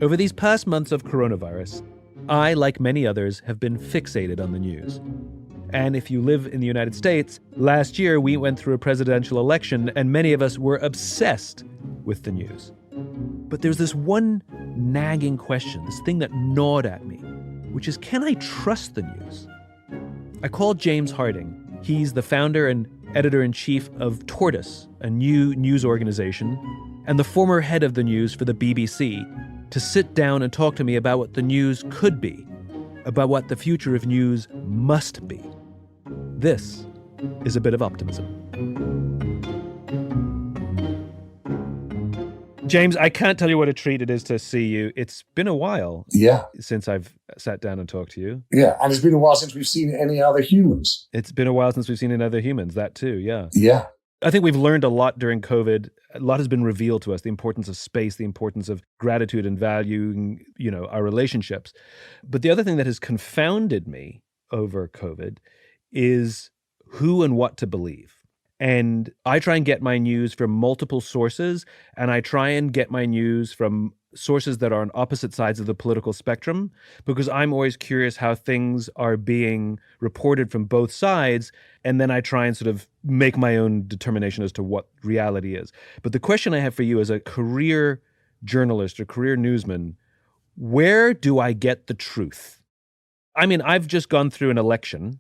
Over these past months of coronavirus, I, like many others, have been fixated on the news. And if you live in the United States, last year we went through a presidential election and many of us were obsessed with the news. But there's this one nagging question, this thing that gnawed at me, which is, can I trust the news? I called James Harding. He's the founder and editor-in-chief of Tortoise, a new news organization, and the former head of the news for the BBC, to sit down and talk to me about what the news could be, about what the future of news must be. This is a bit of optimism. James, I can't tell you what a treat it is to see you. It's been a while since I've sat down and talked to you. Yeah, and it's been a while since we've seen any other humans. It's been a while since we've seen any other humans, that too, yeah. Yeah. I think we've learned a lot during COVID. A lot has been revealed to us, the importance of space, the importance of gratitude and valuing, our relationships. But the other thing that has confounded me over COVID is who and what to believe. And I try and get my news from multiple sources, and I try and get my news from sources that are on opposite sides of the political spectrum, because I'm always curious how things are being reported from both sides, and then I try and sort of make my own determination as to what reality is. But the question I have for you as a career journalist or career newsman, where do I get the truth? I mean, I've just gone through an election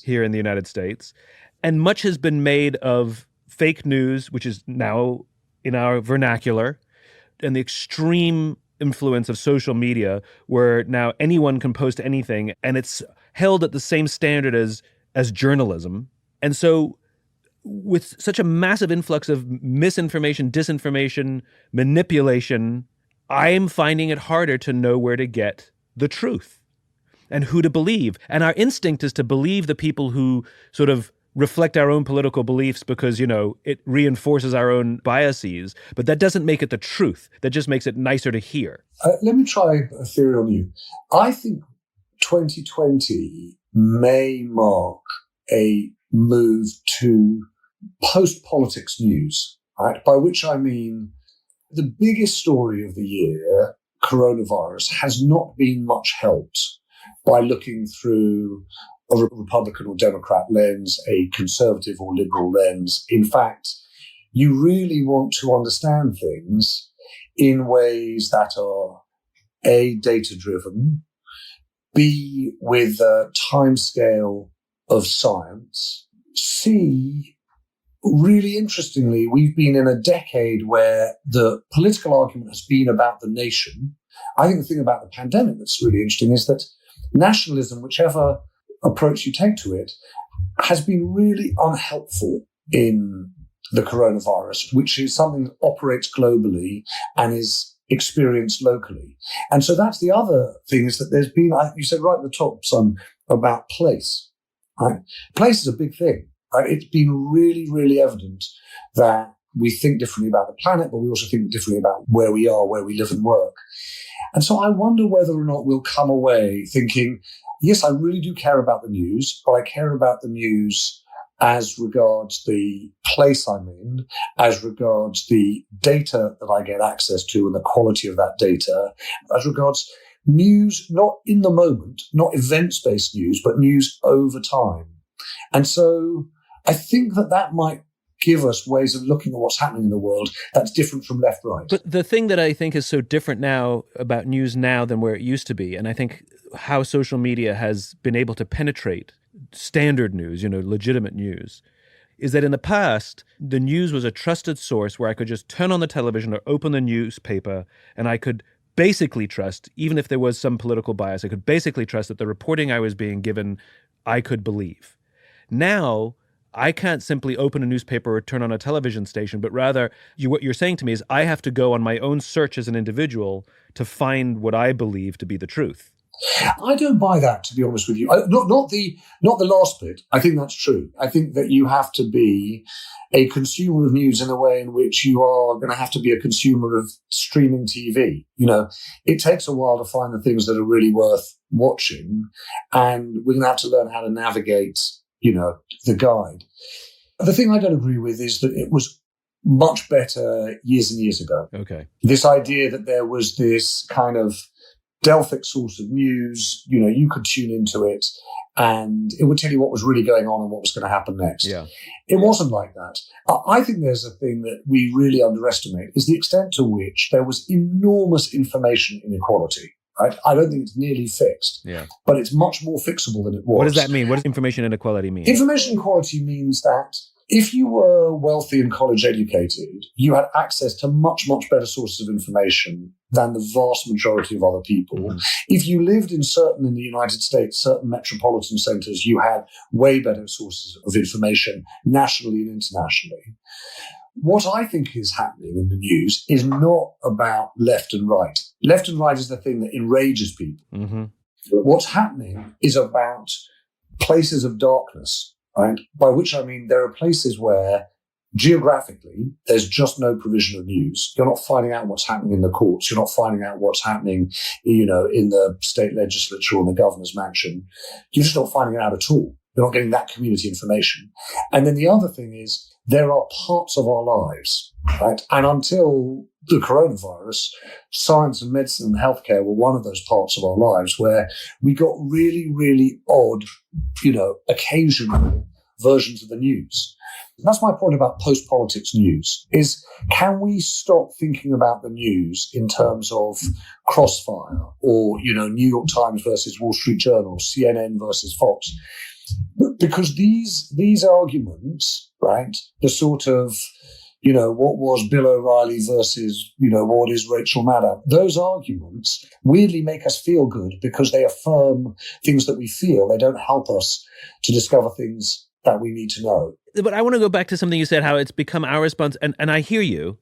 here in the United States, and much has been made of fake news, which is now in our vernacular, and the extreme influence of social media, where now anyone can post anything, and it's held at the same standard as journalism. And so with such a massive influx of misinformation, disinformation, manipulation, I'm finding it harder to know where to get the truth and who to believe. And our instinct is to believe the people who sort of reflect our own political beliefs because, it reinforces our own biases. But that doesn't make it the truth. That just makes it nicer to hear. Let me try a theory on you. I think 2020 may mark a move to post-politics news, right? By which I mean the biggest story of the year, coronavirus, has not been much helped by looking through a Republican or Democrat lens, a conservative or liberal lens. In fact, you really want to understand things in ways that are A, data-driven, B, with a timescale of science, C, really interestingly, we've been in a decade where the political argument has been about the nation. I think the thing about the pandemic that's really interesting is that nationalism, whichever approach you take to it, has been really unhelpful in the coronavirus, which is something that operates globally and is experienced locally. And so that's the other thing, is that there's been, you said right at the top, Simon, about place. Right? Place is a big thing. Right? It's been really, really evident that we think differently about the planet, but we also think differently about where we are, where we live and work. And so I wonder whether or not we'll come away thinking, yes, I really do care about the news, but I care about the news as regards the place I'm in, as regards the data that I get access to and the quality of that data, as regards news, not in the moment, not events-based news, but news over time. And so I think that might give us ways of looking at what's happening in the world that's different from left-right. But the thing that I think is so different now about news now than where it used to be, and I think how social media has been able to penetrate standard news, legitimate news, is that in the past, the news was a trusted source where I could just turn on the television or open the newspaper and I could basically trust, even if there was some political bias, I could basically trust that the reporting I was being given, I could believe. Now, I can't simply open a newspaper or turn on a television station, but rather what you're saying to me is I have to go on my own search as an individual to find what I believe to be the truth. I don't buy that, to be honest with you. Not the last bit. I think that's true. I think that you have to be a consumer of news in a way in which you are going to have to be a consumer of streaming TV. It takes a while to find the things that are really worth watching, and we're going to have to learn how to navigate, the guide. The thing I don't agree with is that it was much better years and years ago. Okay. This idea that there was this kind of Delphic source of news, you could tune into it and it would tell you what was really going on and what was going to happen next. Yeah. It wasn't like that. I think there's a thing that we really underestimate is the extent to which there was enormous information inequality. Right? I don't think it's nearly fixed, but it's much more fixable than it was. What does that mean? What does information inequality mean? Information inequality means that if you were wealthy and college educated, you had access to much, much better sources of information than the vast majority of other people. Mm-hmm. If you lived in the United States, certain metropolitan centers, you had way better sources of information nationally and internationally. What I think is happening in the news is not about left and right. Left and right is the thing that enrages people. Mm-hmm. What's happening is about places of darkness, right? By which I mean there are places where geographically there's just no provision of news. You're not finding out what's happening in the courts. You're not finding out what's happening, in the state legislature or in the governor's mansion. You're just not finding it out at all. You're not getting that community information. And then the other thing is there are parts of our lives, right? And until the coronavirus, science and medicine and healthcare were one of those parts of our lives where we got really, really odd, occasional versions of the news. That's my point about post-politics news, is can we stop thinking about the news in terms of Crossfire or, New York Times versus Wall Street Journal, CNN versus Fox? Because these arguments, right, the sort of, what was Bill O'Reilly versus, what is Rachel Maddow, those arguments weirdly make us feel good because they affirm things that we feel. They don't help us to discover things that we need to know. But I want to go back to something you said, how it's become our response, and I hear you.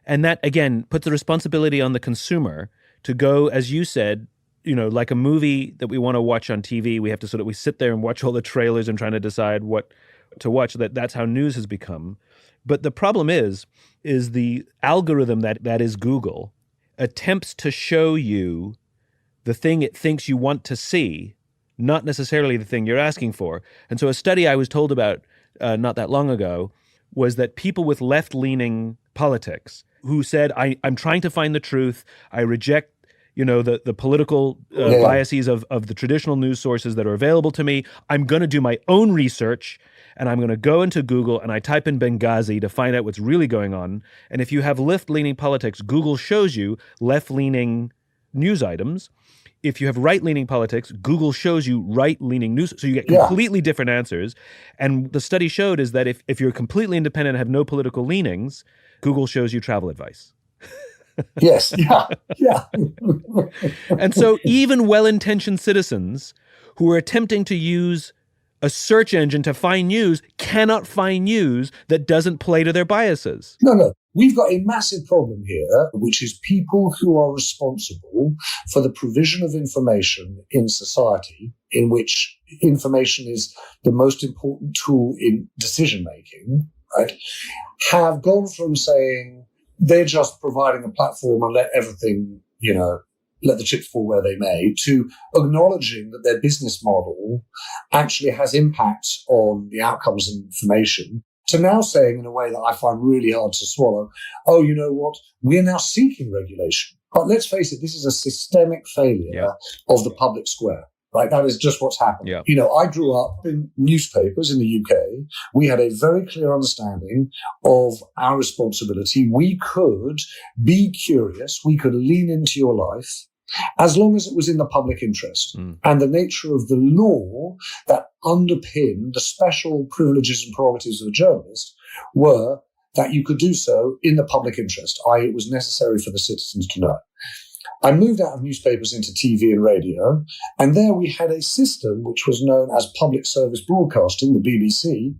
And that, again, puts the responsibility on the consumer to go, as you said, like a movie that we want to watch on TV, we have to we sit there and watch all the trailers and trying to decide what to watch. That's how news has become. But the problem is the algorithm that is Google attempts to show you the thing it thinks you want to see, not necessarily the thing you're asking for. And so a study I was told about not that long ago was that people with left-leaning politics who said, I'm trying to find the truth, I reject the political biases of the traditional news sources that are available to me. I'm going to do my own research, and I'm going to go into Google and I type in Benghazi to find out what's really going on. And if you have left-leaning politics, Google shows you left-leaning news items. If you have right-leaning politics, Google shows you right-leaning news. So you get completely different answers. And the study showed is that if you're completely independent and have no political leanings, Google shows you travel advice. Yes, yeah. And so even well-intentioned citizens who are attempting to use a search engine to find news cannot find news that doesn't play to their biases. No. We've got a massive problem here, which is people who are responsible for the provision of information in society, in which information is the most important tool in decision-making, right, have gone from saying, they're just providing a platform and let everything, let the chips fall where they may, to acknowledging that their business model actually has impacts on the outcomes and information, to now saying in a way that I find really hard to swallow, oh, you know what, we're now seeking regulation. But let's face it, this is a systemic failure of the public square. Right, that is just what's happened. Yeah. I grew up in newspapers in the UK. We had a very clear understanding of our responsibility. We could be curious. We could lean into your life as long as it was in the public interest. And the nature of the law that underpinned the special privileges and prerogatives of a journalist were that you could do so in the public interest, i.e. it was necessary for the citizens to know. I moved out of newspapers into TV and radio, and there we had a system which was known as public service broadcasting, the BBC.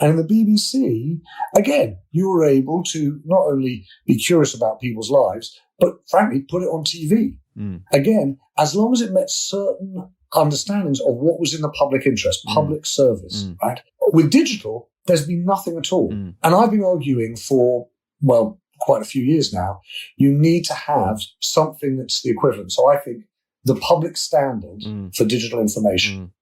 And in the BBC, again, you were able to not only be curious about people's lives, but frankly, put it on TV. Again, as long as it met certain understandings of what was in the public interest, public service, right? With digital, there's been nothing at all. And I've been arguing for, quite a few years now, you need to have something that's the equivalent. So I think the public standard for digital information.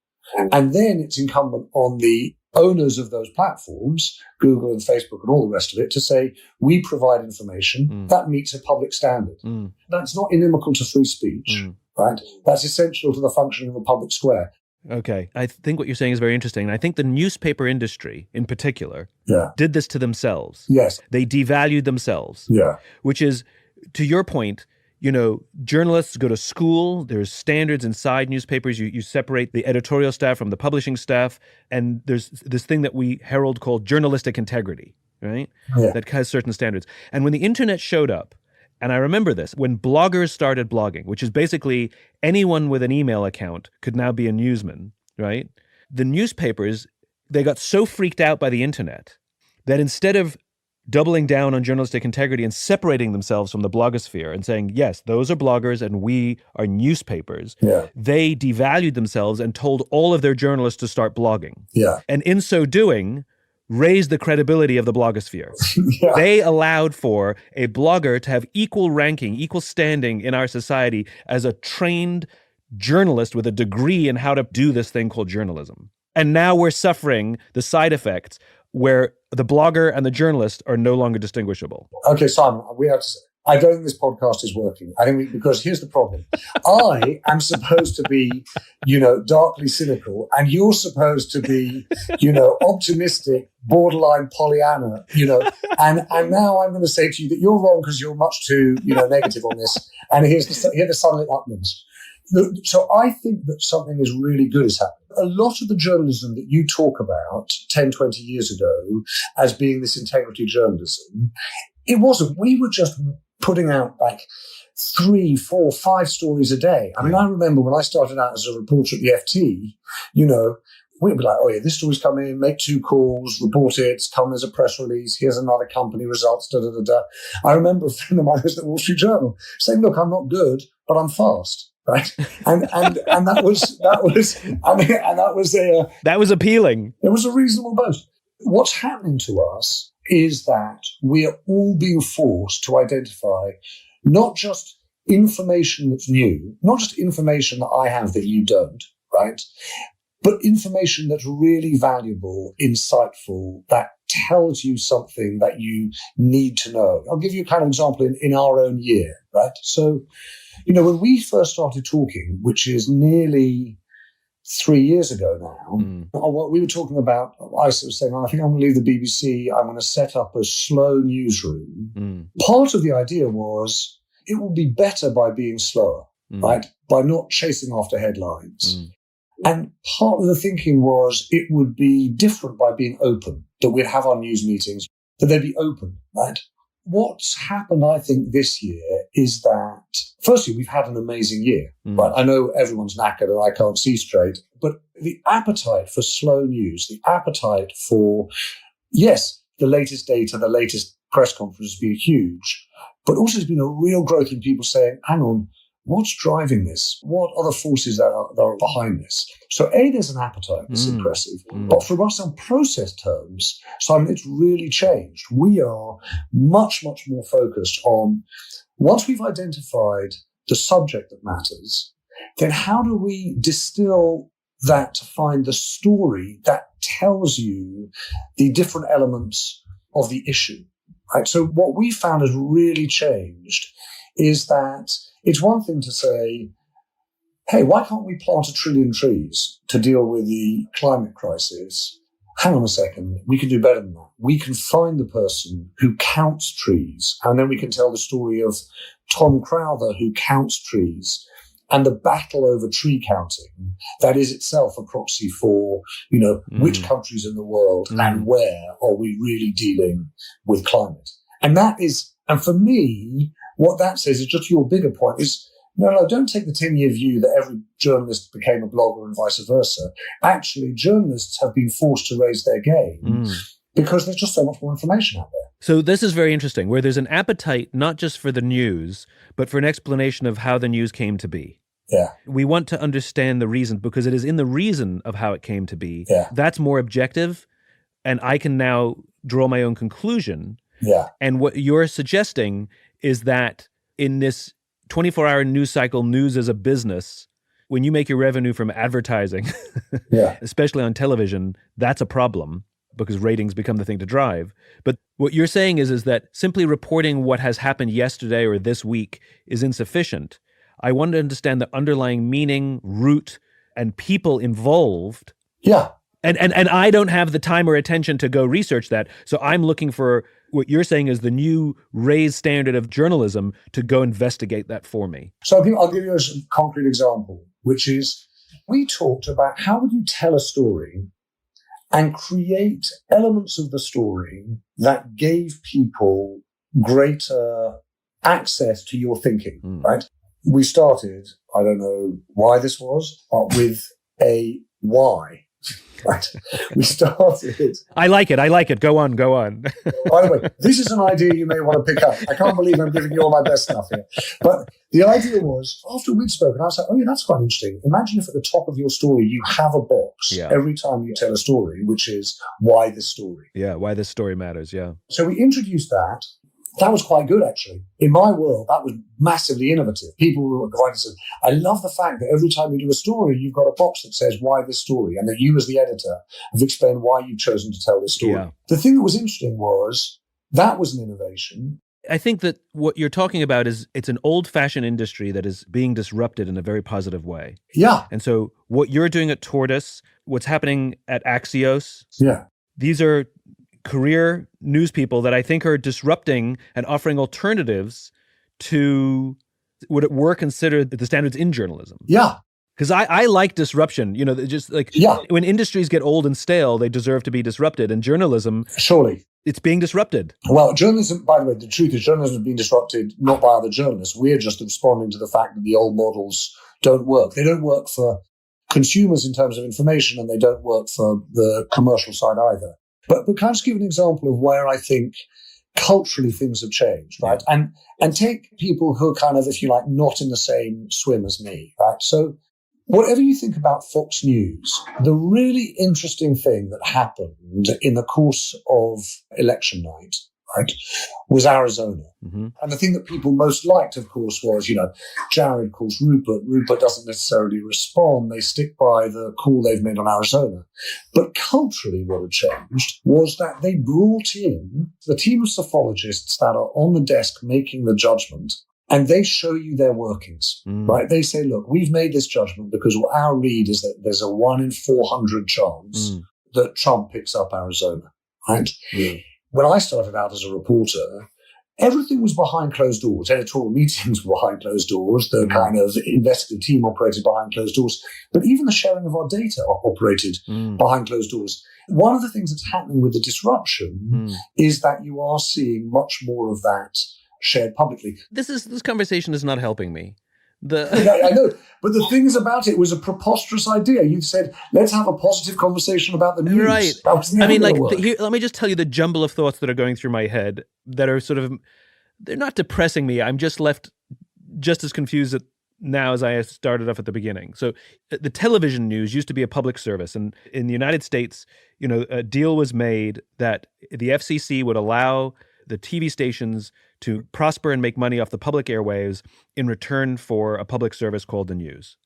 And then it's incumbent on the owners of those platforms, Google and Facebook and all the rest of it, to say, we provide information that meets a public standard. That's not inimical to free speech, right? That's essential to the functioning of a public square. Okay. I think what you're saying is very interesting. And I think the newspaper industry in particular did this to themselves. Yes. They devalued themselves. Yeah. Which is, to your point, you know, journalists go to school. There's standards inside newspapers. You separate the editorial staff from the publishing staff. And there's this thing that we herald called journalistic integrity, right? Yeah. That has certain standards. And when the internet showed up, and I remember this, when bloggers started blogging, which is basically anyone with an email account could now be a newsman, right? The newspapers, they got so freaked out by the internet that instead of doubling down on journalistic integrity and separating themselves from the blogosphere and saying, yes, those are bloggers and we are newspapers, they devalued themselves and told all of their journalists to start blogging. Yeah. And in so doing, raised the credibility of the blogosphere. They allowed for a blogger to have equal ranking, equal standing in our society as a trained journalist with a degree in how to do this thing called journalism. And now we're suffering the side effects where the blogger and the journalist are no longer distinguishable. Okay, Simon, we have to say, I don't think this podcast is working. I think because here's the problem. I am supposed to be, darkly cynical, and you're supposed to be, optimistic, borderline Pollyanna, and now I'm going to say to you that you're wrong because you're much too, negative on this. And here are the sunlit uplands. So I think that something is really good is happening. A lot of the journalism that you talk about 10, 20 years ago as being this integrity journalism, it wasn't. We were just putting out like 3, 4, 5 stories a day. I mean, I remember when I started out as a reporter at the FT, we'd be like, oh yeah, this story's come in, make 2 calls, report it, come as a press release, here's another company results, da da da da. I remember a friend of mine who's at the Wall Street Journal saying, look, I'm not good, but I'm fast. Right, and that was appealing. It was a reasonable boast. What's happening to us is that we are all being forced to identify not just information that's new, not just information that I have that you don't, right, but information that's really valuable, insightful, that tells you something that you need to know. I'll give you a kind of example in our own year, right? So, when we first started talking, which is nearly 3 years ago now, what we were talking about, I was saying, I think I'm going to leave the BBC, I'm going to set up a slow newsroom. Part of the idea was it will be better by being slower, right? By not chasing after headlines. And part of the thinking was it would be different by being open, that we'd have our news meetings, that they'd be open, right? What's happened, I think, this year is that, firstly, we've had an amazing year. Right? I know everyone's knackered and I can't see straight, but the appetite for slow news, the appetite for, yes, the latest data, the latest press conference has been huge, but also there's been a real growth in people saying, hang on, what's driving this? What are the forces that are behind this? So there's an appetite that's impressive. But for us on process terms, Simon, it's really changed. We are much, much more focused on, once we've identified the subject that matters, then how do we distill that to find the story that tells you the different elements of the issue? Right? So what we found has really changed is that it's one thing to say, hey, why can't we plant 1 trillion trees to deal with the climate crisis? Hang on a second, we can do better than that. We can find the person who counts trees, and then we can tell the story of Tom Crowther who counts trees and the battle over tree counting that is itself a proxy for, which countries in the world and where are we really dealing with climate. And for me, what that says is just your bigger point is, no, don't take the 10-year view that every journalist became a blogger and vice versa. Actually, journalists have been forced to raise their game because there's just so much more information out there. So this is very interesting, where there's an appetite not just for the news, but for an explanation of how the news came to be. Yeah. We want to understand the reason because it is in the reason of how it came to be. Yeah. That's more objective, and I can now draw my own conclusion. Yeah. And what you're suggesting is that in this 24-hour news cycle, news as a business when you make your revenue from advertising, Yeah. especially on television, that's a problem because ratings become the thing to drive. But what you're saying is that simply reporting what has happened yesterday or this week is insufficient. I want to understand the underlying meaning, root, and people involved. Yeah. And I don't have the time or attention to go research that. So I'm looking for what you're saying is the new raised standard of journalism to go investigate that for me. So I'll give you a concrete example, which is we talked about how would you tell a story and create elements of the story that gave people greater access to your thinking, right? We started, I don't know why this was, but with a why. Right. We started. I like it. Go on. By the way, this is an idea you may want to pick up. I can't believe I'm giving you all my best stuff here. But the idea was, after we'd spoken, I was like, oh yeah, that's quite interesting. Imagine if at the top of your story, you have a box every time you tell a story, which is why this story. Yeah, why this story matters, yeah. So we introduced that. That was quite good, actually. In my world, that was massively innovative. People were going to say, I love the fact that every time you do a story, you've got a box that says, why this story? And that you, as the editor, have explained why you've chosen to tell this story. Yeah. The thing that was interesting was that was an innovation. I think that what you're talking about is it's an old-fashioned industry that is being disrupted in a very positive way. Yeah. And so what you're doing at Tortoise, what's happening at Axios, these are career news people that I think are disrupting and offering alternatives to what were considered the standards in journalism. Yeah. Because I like disruption. You know, just like when industries get old and stale, they deserve to be disrupted. And journalism, surely, it's being disrupted. Well, journalism, by the way, the truth is journalism is being disrupted not by other journalists. We're just responding to the fact that the old models don't work. They don't work for consumers in terms of information, and they don't work for the commercial side either. But can I just give an example of where I think culturally things have changed, right? And take people who are kind of, if you like, not in the same swim as me, right? So whatever you think about Fox News, the really interesting thing that happened in the course of election night, right, was Arizona. Mm-hmm. And the thing that people most liked, of course, was, Jared calls Rupert. Rupert doesn't necessarily respond. They stick by the call they've made on Arizona. But culturally, what had changed was that they brought in the team of sophologists that are on the desk making the judgment, and they show you their workings, right? They say, look, we've made this judgment because our read is that there's a 1 in 400 chance that Trump picks up Arizona, right? Yeah. When I started out as a reporter, everything was behind closed doors. Editorial meetings were behind closed doors. The kind of investigative team operated behind closed doors. But even the sharing of our data operated behind closed doors. One of the things that's happening with the disruption is that you are seeing much more of that shared publicly. This conversation is not helping me. I know, but the thing is about it was a preposterous idea. You said, let's have a positive conversation about the news. Right. I mean, here, let me just tell you the jumble of thoughts that are going through my head that are sort of, they're not depressing me. I'm just left just as confused now as I started off at the beginning. So the television news used to be a public service. And in the United States, a deal was made that the FCC would allow the TV stations to prosper and make money off the public airwaves in return for a public service called the news.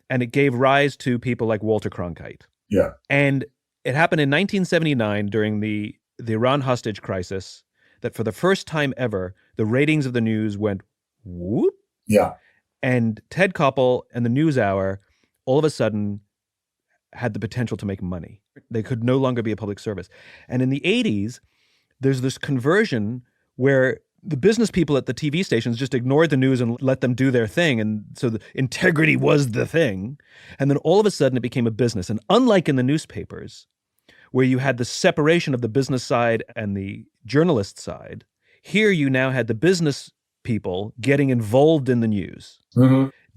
And it gave rise to people like Walter Cronkite. Yeah. And it happened in 1979 during the Iran hostage crisis that for the first time ever, the ratings of the news went whoop. Yeah. And Ted Koppel and the NewsHour all of a sudden had the potential to make money. They could no longer be a public service. And in the 80s, there's this conversion where the business people at the TV stations just ignored the news and let them do their thing. And so the integrity was the thing. And then all of a sudden it became a business. And unlike in the newspapers, where you had the separation of the business side and the journalist side, here you now had the business people getting involved in the news,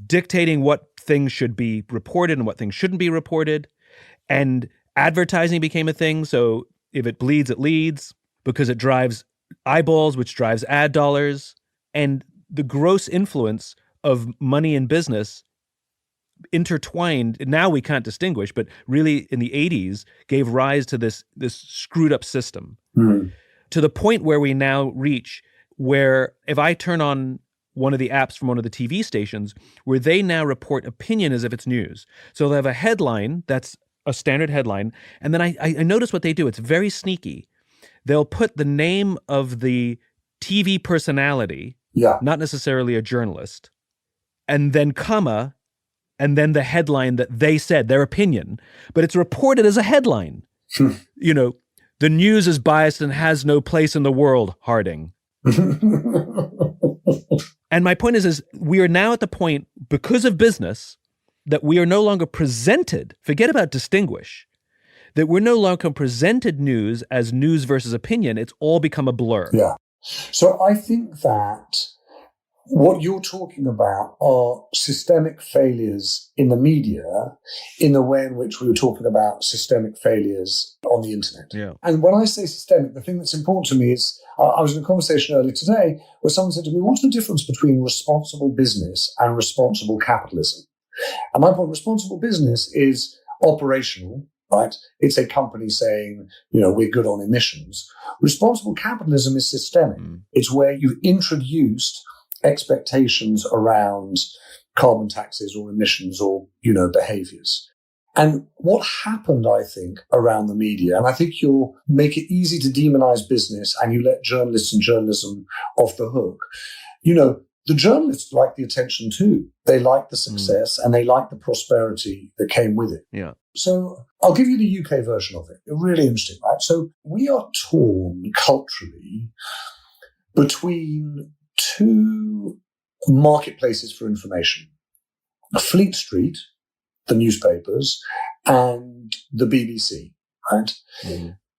dictating what things should be reported and what things shouldn't be reported. And advertising became a thing. So if it bleeds, it leads, because it drives eyeballs, which drives ad dollars. And the gross influence of money and business intertwined, now we can't distinguish, but really in the 80s gave rise to this screwed up system to the point where we now reach where if I turn on one of the apps from one of the TV stations where they now report opinion as if it's news. So they'll have a headline that's a standard headline. And then I notice what they do. It's very sneaky. They'll put the name of the TV personality, not necessarily a journalist, and then comma, and then the headline that they said, their opinion, but it's reported as a headline. You know, the news is biased and has no place in the world, Harding. And my point is we are now at the point, because of business, that we are no longer presented, forget about distinguish, that we're no longer presented news as news versus opinion. It's all become a blur. Yeah. So I think that what you're talking about are systemic failures in the media in the way in which we were talking about systemic failures on the internet. Yeah. And when I say systemic, the thing that's important to me is, I was in a conversation earlier today where someone said to me, what's the difference between responsible business and responsible capitalism? And my point, responsible business is operational, right? It's a company saying, we're good on emissions. Responsible capitalism is systemic. It's where you've introduced expectations around carbon taxes or emissions or, behaviors. And what happened, I think, around the media, and I think you'll make it easy to demonize business and you let journalists and journalism off the hook. The journalists like the attention too. They like the success and they like the prosperity that came with it. Yeah. So I'll give you the UK version of it. Really interesting, right? So we are torn culturally between two marketplaces for information. Fleet Street, the newspapers, and the BBC, right?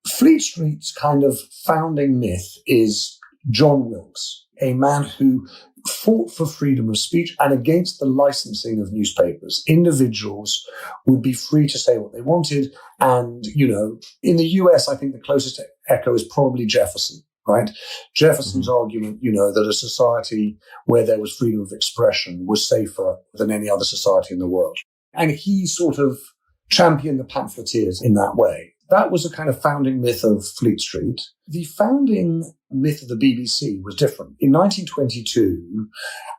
Fleet Street's kind of founding myth is John Wilkes, a man who fought for freedom of speech and against the licensing of newspapers. Individuals would be free to say what they wanted. And, in the US, I think the closest echo is probably Jefferson, right? Jefferson's argument, that a society where there was freedom of expression was safer than any other society in the world. And he sort of championed the pamphleteers in that way. That was a kind of founding myth of Fleet Street. The founding myth of the BBC was different. In 1922,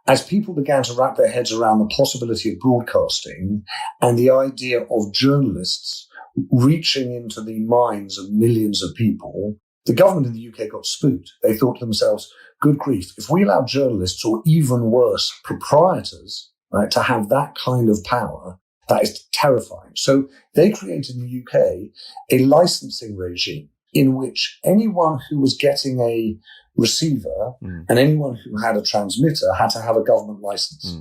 as people began to wrap their heads around the possibility of broadcasting and the idea of journalists reaching into the minds of millions of people, the government in the UK got spooked. They thought to themselves, good grief, if we allow journalists or even worse, proprietors, right, to have that kind of power, that is terrifying. So they created in the UK a licensing regime in which anyone who was getting a receiver and anyone who had a transmitter had to have a government license.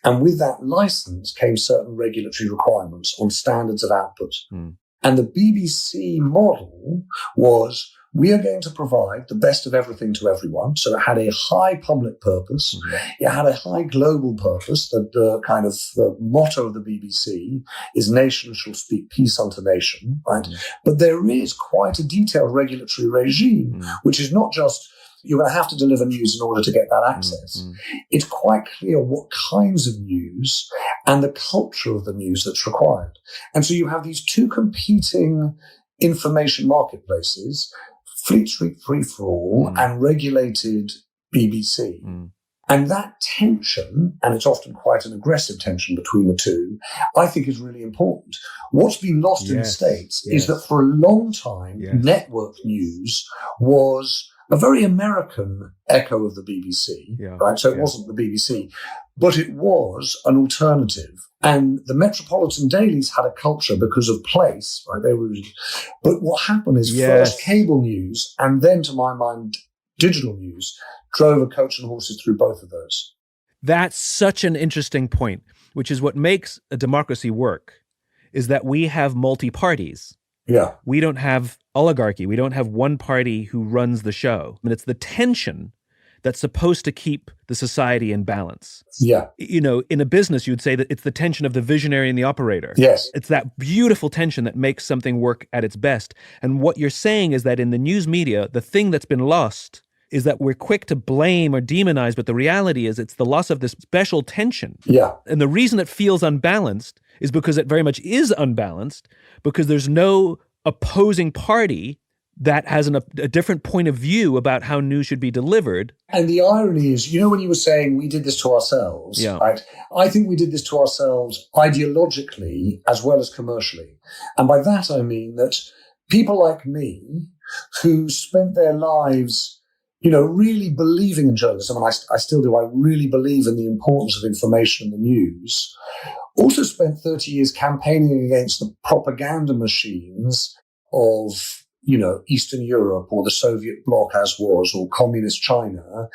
And with that license came certain regulatory requirements on standards of output. And the BBC model was, we are going to provide the best of everything to everyone. So it had a high public purpose. It had a high global purpose. The kind of the motto of the BBC is nation shall speak peace unto nation, right? But there is quite a detailed regulatory regime, which is not just you're going to have to deliver news in order to get that access. It's quite clear what kinds of news and the culture of the news that's required. And so you have these two competing information marketplaces, Fleet Street Free for All and regulated BBC. And that tension, and it's often quite an aggressive tension between the two, I think is really important. What's been lost in the States is that for a long time, network news was a very American echo of the BBC, right? So it wasn't the BBC, but it was an alternative. And the metropolitan dailies had a culture because of place, right? But what happened is first cable news, and then, to my mind, digital news, drove a coach and horses through both of those. That's such an interesting point, which is what makes a democracy work, is that we have multi-parties. Yeah. We don't have oligarchy. We don't have one party who runs the show. And it's the tension that's supposed to keep the society in balance. Yeah. In a business, you'd say that it's the tension of the visionary and the operator. Yes. It's that beautiful tension that makes something work at its best. And what you're saying is that in the news media, the thing that's been lost is that we're quick to blame or demonize, but the reality is it's the loss of this special tension. Yeah. And the reason it feels unbalanced is because it very much is unbalanced, because there's no opposing party that has a different point of view about how news should be delivered. And the irony is, when you were saying we did this to ourselves, Yeah. right? I think we did this to ourselves ideologically as well as commercially. And by that, I mean that people like me who spent their lives, really believing in journalism, and I still do, I really believe in the importance of information in the news, also spent 30 years campaigning against the propaganda machines of, Eastern Europe or the Soviet bloc as was, or communist China.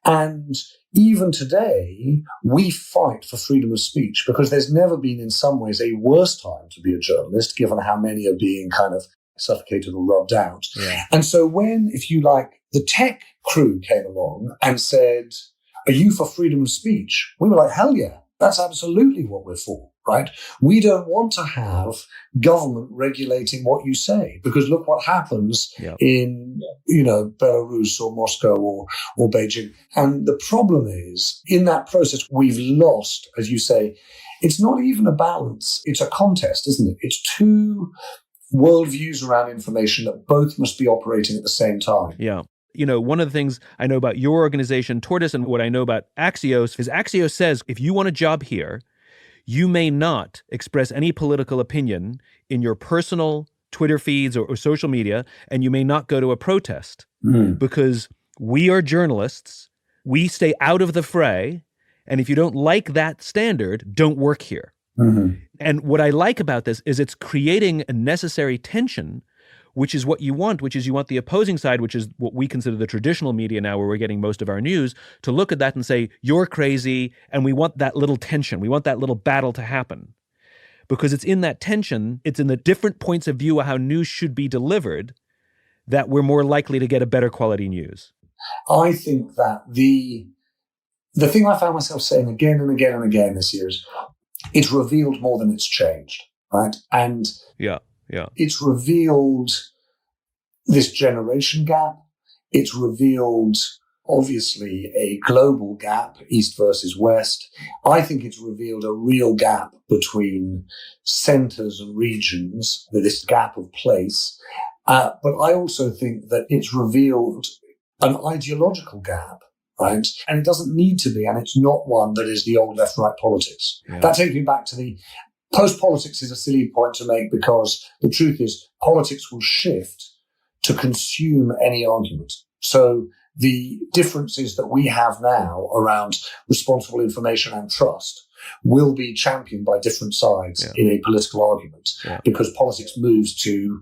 And even today, we fight for freedom of speech because there's never been in some ways a worse time to be a journalist, given how many are being kind of suffocated or rubbed out. Yeah. And so when, if you like, the tech crew came along and said, are you for freedom of speech? We were like, hell yeah, that's absolutely what we're for, right? We don't want to have government regulating what you say, because look what happens in, Belarus or Moscow or Beijing. And the problem is, in that process, we've lost, as you say, it's not even a balance. It's a contest, isn't it? It's two worldviews around information that both must be operating at the same time. Yeah. One of the things I know about your organization, Tortoise, and what I know about Axios is Axios says if you want a job here, you may not express any political opinion in your personal Twitter feeds or social media, and you may not go to a protest because we are journalists. We stay out of the fray. And if you don't like that standard, don't work here. Mm-hmm. And what I like about this is it's creating a necessary tension, which is what you want, which is you want the opposing side, which is what we consider the traditional media now, where we're getting most of our news, to look at that and say, you're crazy, and we want that little tension. We want that little battle to happen. Because it's in that tension, it's in the different points of view of how news should be delivered, that we're more likely to get a better quality news. I think that the thing I found myself saying again and again and again this year is, it's revealed more than it's changed, right? And it's revealed this generation gap. It's revealed, obviously, a global gap, East versus West. I think it's revealed a real gap between centers and regions, this gap of place. But I also think that it's revealed an ideological gap. Right? And it doesn't need to be, and it's not one that is the old left-right politics. Yeah. That takes me back to the post-politics is a silly point to make, because the truth is politics will shift to consume any argument. So the differences that we have now around responsible information and trust will be championed by different sides in a political argument, because politics moves to,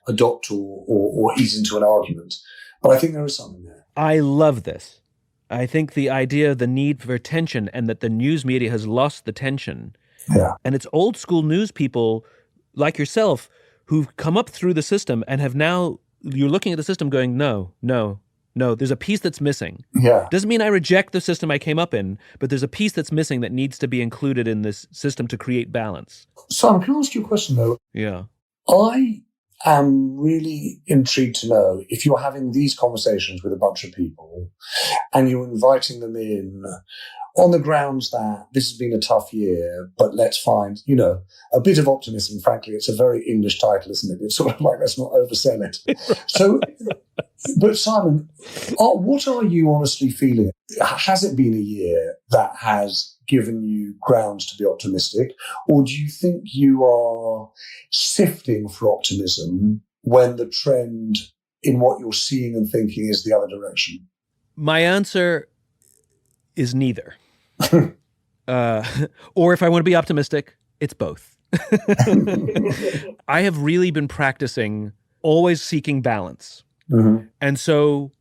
adopt or ease into an argument. But I think there is something there. I love this. I think the idea of the need for tension, and that the news media has lost the tension. Yeah. And it's old school news people like yourself who've come up through the system and have now, you're looking at the system going, no, there's a piece that's missing. Yeah. Doesn't mean I reject the system I came up in, but there's a piece that's missing that needs to be included in this system to create balance. Simon, can I ask you a question though? Yeah. I'm really intrigued to know if you're having these conversations with a bunch of people and you're inviting them in on the grounds that this has been a tough year, but let's find, a bit of optimism. Frankly, it's a very English title, isn't it? It's sort of like, let's not oversell it. So, but Simon, what are you honestly feeling? Has it been a year that has given you grounds to be optimistic? Or do you think you are sifting for optimism when the trend in what you're seeing and thinking is the other direction? My answer is neither. Or if I want to be optimistic, it's both. I have really been practicing always seeking balance. Mm-hmm. And so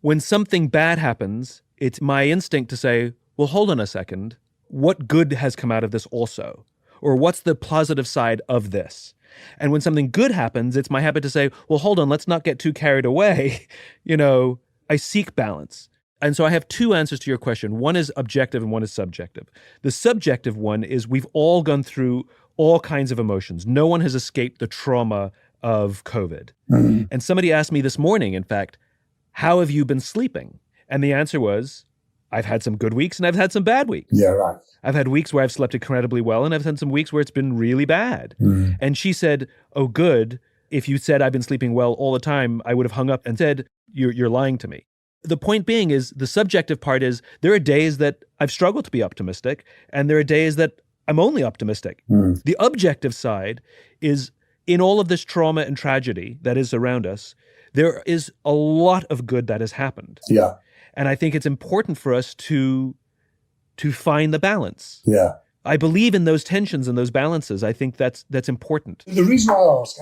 when something bad happens, it's my instinct to say, well, hold on a second. What good has come out of this also? Or what's the positive side of this? And when something good happens, it's my habit to say, well, hold on, let's not get too carried away. I seek balance. And so I have two answers to your question. One is objective and one is subjective. The subjective one is we've all gone through all kinds of emotions. No one has escaped the trauma of COVID. Mm-hmm. And somebody asked me this morning, in fact, how have you been sleeping? And the answer was, I've had some good weeks and I've had some bad weeks. Yeah, right. I've had weeks where I've slept incredibly well and I've had some weeks where it's been really bad. Mm-hmm. And she said, oh, good. if you said I've been sleeping well all the time, I would have hung up and said, you're lying to me. The point being is the subjective part is there are days that I've struggled to be optimistic, and there are days that I'm only optimistic. The objective side is in all of this trauma and tragedy that is around us, there is a lot of good that has happened. Yeah. And I think it's important for us to find the balance. Yeah. I believe in those tensions and those balances. I think that's important. The reason I ask,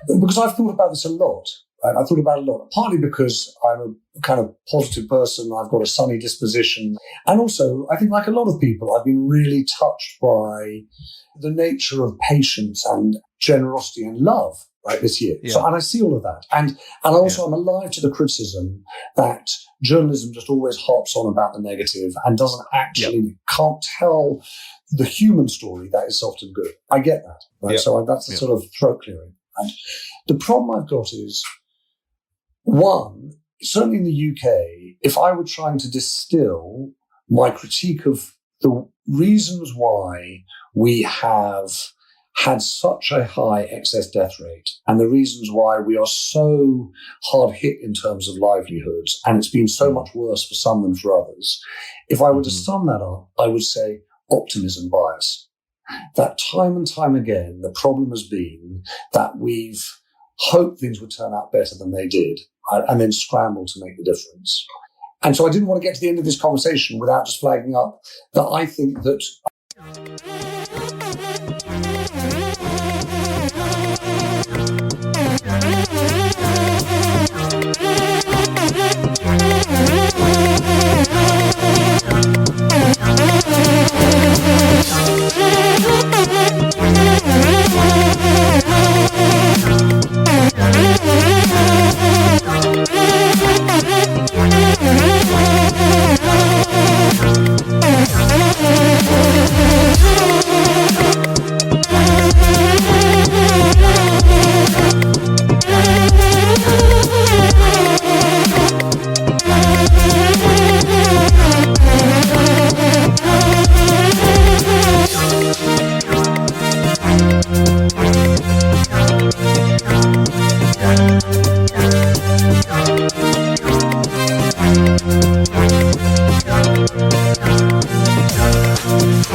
because I've thought about this a lot, and I thought about it a lot, partly because I'm a kind of positive person, I've got a sunny disposition, and also I think like a lot of people, I've been really touched by the nature of patience and generosity and love, right, this year. Yeah. So, and I see all of that. And also I'm alive to the criticism that journalism just always harps on about the negative and doesn't actually, can't tell the human story that is often good. I get that, right? Yeah. So that's a sort of throat clearing. And the problem I've got is, one, certainly in the UK, if I were trying to distill my critique of the reasons why we have had such a high excess death rate and the reasons why we are so hard hit in terms of livelihoods, and it's been so much worse for some than for others, if I were to sum that up, I would say optimism bias. That time and time again, the problem has been that we've hoped things would turn out better than they did, and then scrambled to make the difference. And so I didn't want to get to the end of this conversation without just flagging up that I think that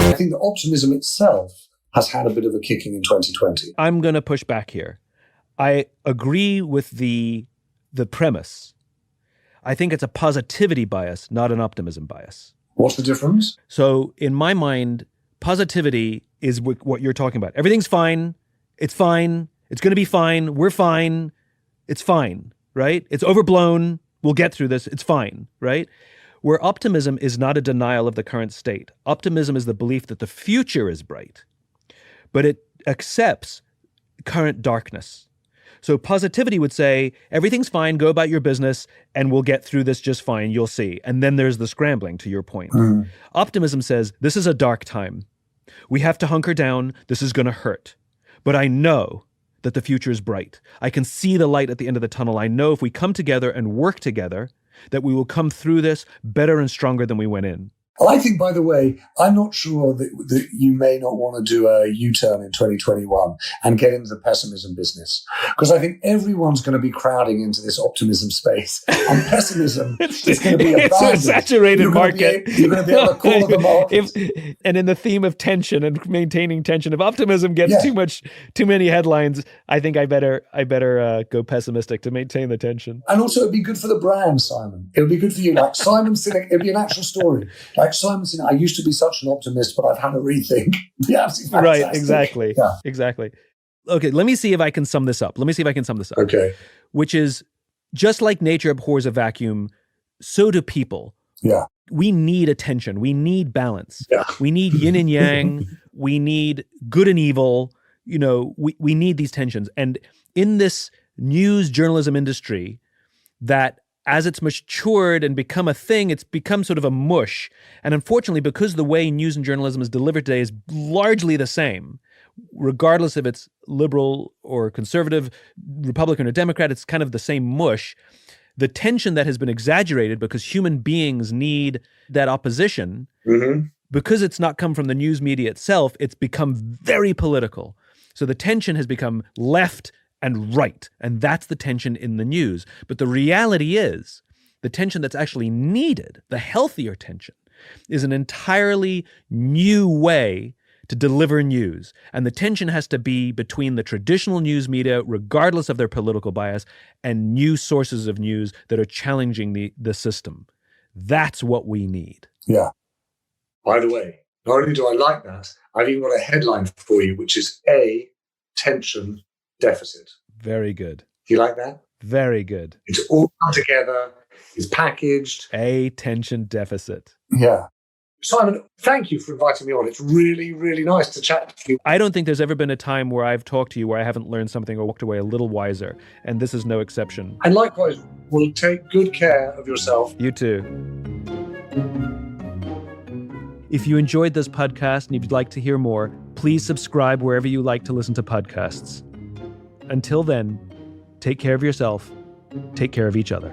I think that optimism itself has had a bit of a kicking in 2020. I'm going to push back here. I agree with the premise. I think it's a positivity bias, not an optimism bias. What's the difference? So in my mind, positivity is what you're talking about. Everything's fine. It's fine. It's going to be fine. We're fine. It's fine, right? It's overblown. We'll get through this. It's fine, right? Where optimism is not a denial of the current state. Optimism is the belief that the future is bright, but it accepts current darkness. So positivity would say, everything's fine, go about your business, and we'll get through this just fine, you'll see. And then there's the scrambling, to your point. Optimism says, this is a dark time. We have to hunker down, this is going to hurt. But I know that the future is bright. I can see the light at the end of the tunnel. I know if we come together and work together, that we will come through this better and stronger than we went in. I think, by the way, I'm not sure that you may not want to do a U-turn in 2021 and get into the pessimism business, because I think everyone's going to be crowding into this optimism space, and pessimism is going to be It's a saturated market. You're going to be able to call the market. And in the theme of tension and maintaining tension, if optimism gets too many headlines, I think I better go pessimistic to maintain the tension. And also, it'd be good for the brand, Simon. It would be good for you, like Simon Sinek. It'd be an actual story. Like Simon Sinek, I used to be such an optimist, but I've had a rethink. Yeah, right, exactly. Yeah. Exactly. Okay, let me see if I can sum this up. Okay. Which is, just like nature abhors a vacuum, so do people. Yeah. We need attention. We need balance. Yeah. We need yin and yang. We need good and evil. You know, we need these tensions. And in this news journalism industry that, as it's matured and become a thing, it's become sort of a mush. And unfortunately, because the way news and journalism is delivered today is largely the same, regardless if it's liberal or conservative, Republican or Democrat, it's kind of the same mush. The tension that has been exaggerated because human beings need that opposition, because it's not come from the news media itself, it's become very political. So the tension has become left and right. And that's the tension in the news. But the reality is, the tension that's actually needed, the healthier tension, is an entirely new way to deliver news. And the tension has to be between the traditional news media, regardless of their political bias, and new sources of news that are challenging the system. That's what we need. Yeah. By the way, not only do I like that, I've even got a headline for you, which is A, tension deficit. Very good. Do you like that? Very good. It's all come together, it's packaged. A tension deficit. Yeah. Simon, thank you for inviting me on. It's really, really nice to chat to you. I don't think there's ever been a time where I've talked to you where I haven't learned something or walked away a little wiser. And this is no exception. And likewise, we'll take good care of yourself. You too. If you enjoyed this podcast and you'd like to hear more, please subscribe wherever you like to listen to podcasts. Until then, take care of yourself, take care of each other.